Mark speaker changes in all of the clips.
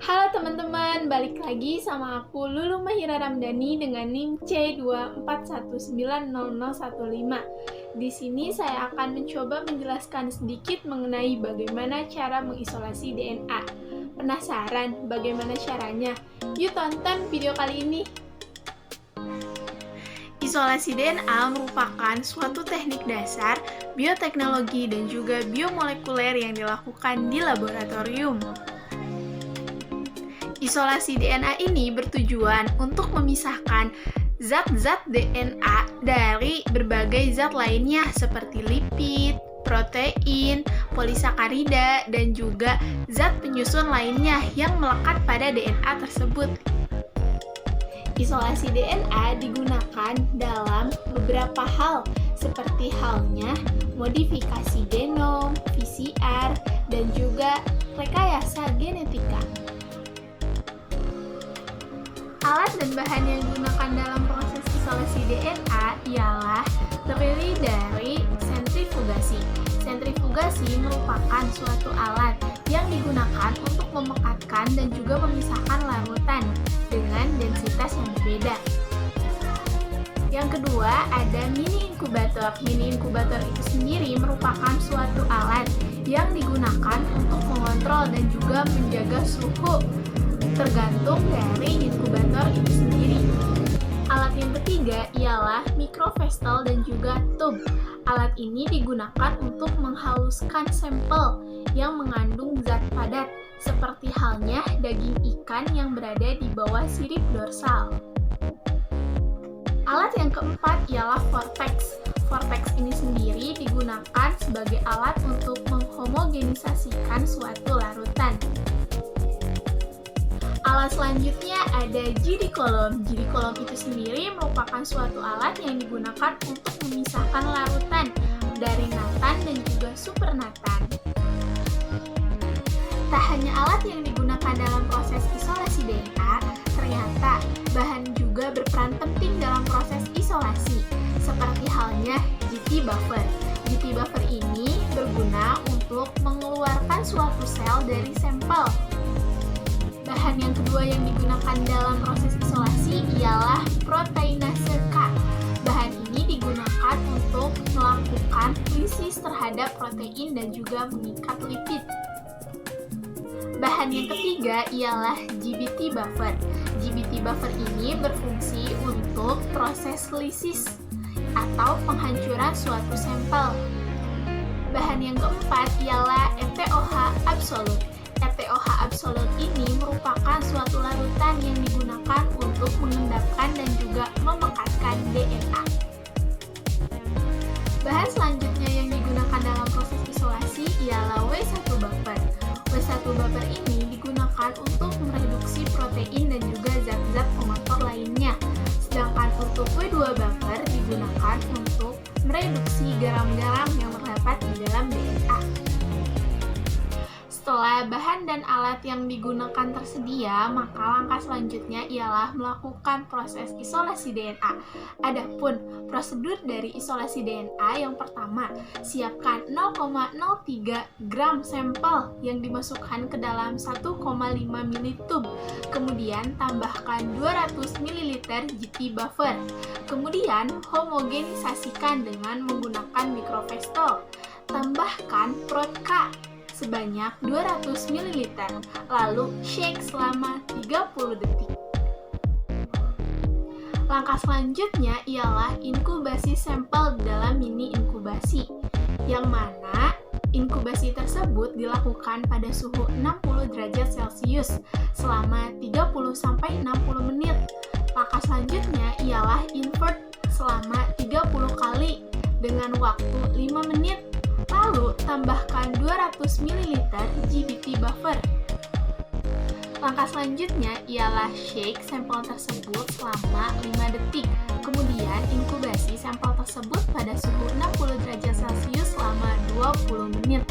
Speaker 1: Halo teman-teman, balik lagi sama aku Lulu Mahira Ramdhani dengan NIM C2419015. Di sini saya akan mencoba menjelaskan sedikit mengenai bagaimana cara mengisolasi DNA. Penasaran bagaimana caranya? Yuk tonton video kali ini. Isolasi DNA merupakan suatu teknik dasar bioteknologi dan juga biomolekuler yang dilakukan di laboratorium. Isolasi DNA ini bertujuan untuk memisahkan zat-zat DNA dari berbagai zat lainnya seperti lipid, protein, polisakarida, dan juga zat penyusun lainnya yang melekat pada DNA tersebut. Isolasi DNA digunakan dalam beberapa hal seperti halnya modifikasi genom, PCR, dan juga rekayasa genetika. Alat dan bahan yang digunakan dalam proses isolasi DNA ialah terdiri dari sentrifugasi. Sentrifugasi merupakan suatu alat yang digunakan untuk memekatkan dan juga memisahkan larutan dengan densitas yang berbeda. Yang kedua, ada mini inkubator. Mini inkubator itu sendiri merupakan suatu alat yang digunakan untuk mengontrol dan juga menjaga suhu tergantung dari inkubator itu sendiri. Alat yang ketiga ialah microvessel dan juga tube. Alat ini digunakan untuk menghaluskan sampel yang mengandung zat padat, seperti halnya daging ikan yang berada di bawah sirip dorsal. Alat yang keempat ialah vortex. Vortex ini sendiri digunakan sebagai alat untuk menghomogenisasikan suatu larutan. Alat selanjutnya ada G-Column. G-Column itu sendiri merupakan suatu alat yang digunakan untuk memisahkan larutan dari natan dan juga supernatan. Tak hanya alat yang digunakan dalam proses isolasi DNA, ternyata bahan juga berperan penting dalam proses isolasi, seperti halnya GT buffer. GT buffer ini berguna untuk mengeluarkan suatu sel dari sampel. Bahan yang kedua yang digunakan dalam proses isolasi ialah proteinase K. Bahan ini digunakan untuk melakukan lisis terhadap protein dan juga mengikat lipid. Bahan yang ketiga ialah GBT buffer. GBT buffer ini berfungsi untuk proses lisis atau penghancuran suatu sampel. Bahan yang keempat ialah ETOH absolut. ETOH absolut ini merupakan suatu larutan yang digunakan untuk mengendapkan dan juga memekatkan DNA. Bahan selanjutnya yang digunakan dalam proses isolasi ialah W1 buffer. W1 buffer ini digunakan untuk mereduksi protein dan juga zat-zat pengotor lainnya. Sedangkan untuk W2 buffer digunakan untuk mereduksi garam-garam yang terdapat di dalam DNA. Setelah bahan dan alat yang digunakan tersedia, maka langkah selanjutnya ialah melakukan proses isolasi DNA. Adapun prosedur dari isolasi DNA yang pertama, siapkan 0,03 gram sampel yang dimasukkan ke dalam 1,5 ml tube. Kemudian tambahkan 200 ml GT buffer. Kemudian homogenisasikan dengan menggunakan microvessel. Tambahkan prot K sebanyak 200 ml, lalu shake selama 30 detik. Langkah selanjutnya ialah inkubasi sampel dalam mini inkubasi, yang mana inkubasi tersebut dilakukan pada suhu 60 derajat Celcius selama 30-60 menit. Langkah selanjutnya ialah invert selama 30 kali dengan waktu 5 menit. Lalu tambahkan 200 ml GBT buffer. Langkah selanjutnya ialah shake sampel tersebut selama 5 detik. Kemudian inkubasi sampel tersebut pada suhu 60 derajat Celcius selama 20 menit.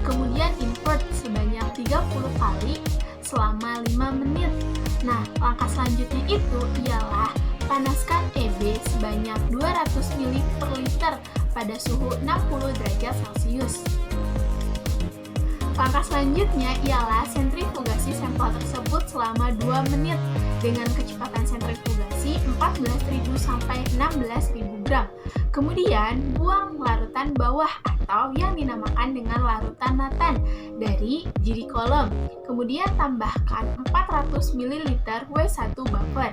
Speaker 1: Kemudian invert sebanyak 30 kali selama 5 menit. Nah, langkah selanjutnya itu ialah panaskan EB sebanyak 200 ml per liter pada suhu 60 derajat Celcius. Langkah selanjutnya ialah sentrifugasi sampel tersebut selama 2 menit dengan kecepatan sentrifugasi 14.000 sampai 16.000 gram. Kemudian, buang larutan bawah atau yang dinamakan dengan larutan natan dari jidi kolom. Kemudian, tambahkan 400 ml W1 buffer.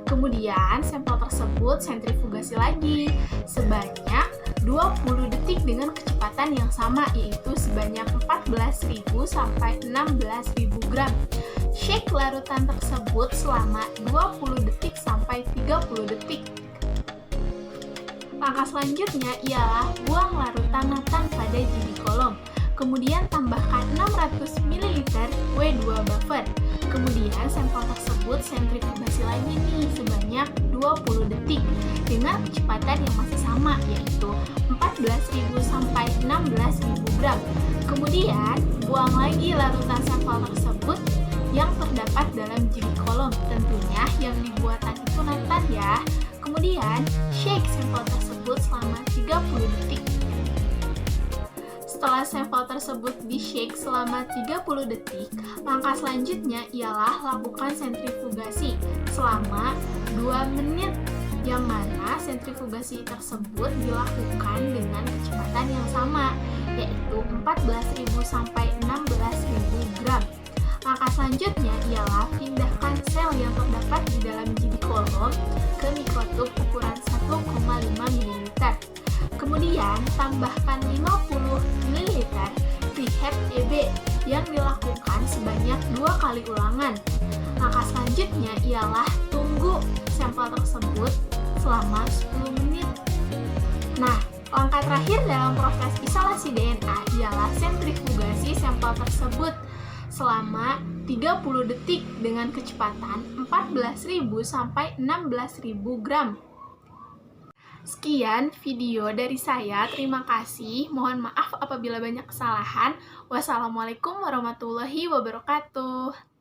Speaker 1: Kemudian, sampel tersebut sentrifugasi lagi sebanyak 20 detik dengan kecepatan yang sama, yaitu sebanyak 14.000 sampai 16.000 gram. Shake larutan tersebut selama 20 detik sampai 30 detik. Langkah selanjutnya ialah buang larutan natan pada jidi kolom. Kemudian tambahkan 600 ml W2 buffer. Kemudian sampel tersebut sentrifugasi lagi nih sebanyak 20 detik dengan kecepatan yang masih sama, yaitu 14.000 sampai 16.000 gram. Kemudian buang lagi larutan sampel tersebut yang terdapat dalam jidi kolom, tentunya yang dibuatan itu natan ya. Kemudian shake sampel tersebut selama 30 detik. Setelah sampel tersebut di-shake selama 30 detik, langkah selanjutnya ialah lakukan sentrifugasi selama 2 menit, yang mana sentrifugasi tersebut dilakukan dengan kecepatan yang sama, yaitu 14.000 sampai 16.000 gram. Langkah selanjutnya ialah pindahkan sel yang terdapat di dalam jidi kolom ke mikrotub ukuran 1,5 ml. Kemudian, tambahkan 50 ml Rehab EB yang dilakukan sebanyak 2 kali ulangan. Langkah selanjutnya ialah tunggu sampel tersebut selama 10 menit. Nah, langkah terakhir dalam proses isolasi DNA ialah sentrifugasi sampel tersebut selama 30 detik dengan kecepatan 14.000 sampai 16.000 gram. Sekian video dari saya, terima kasih. Mohon maaf apabila banyak kesalahan. Wassalamualaikum warahmatullahi wabarakatuh.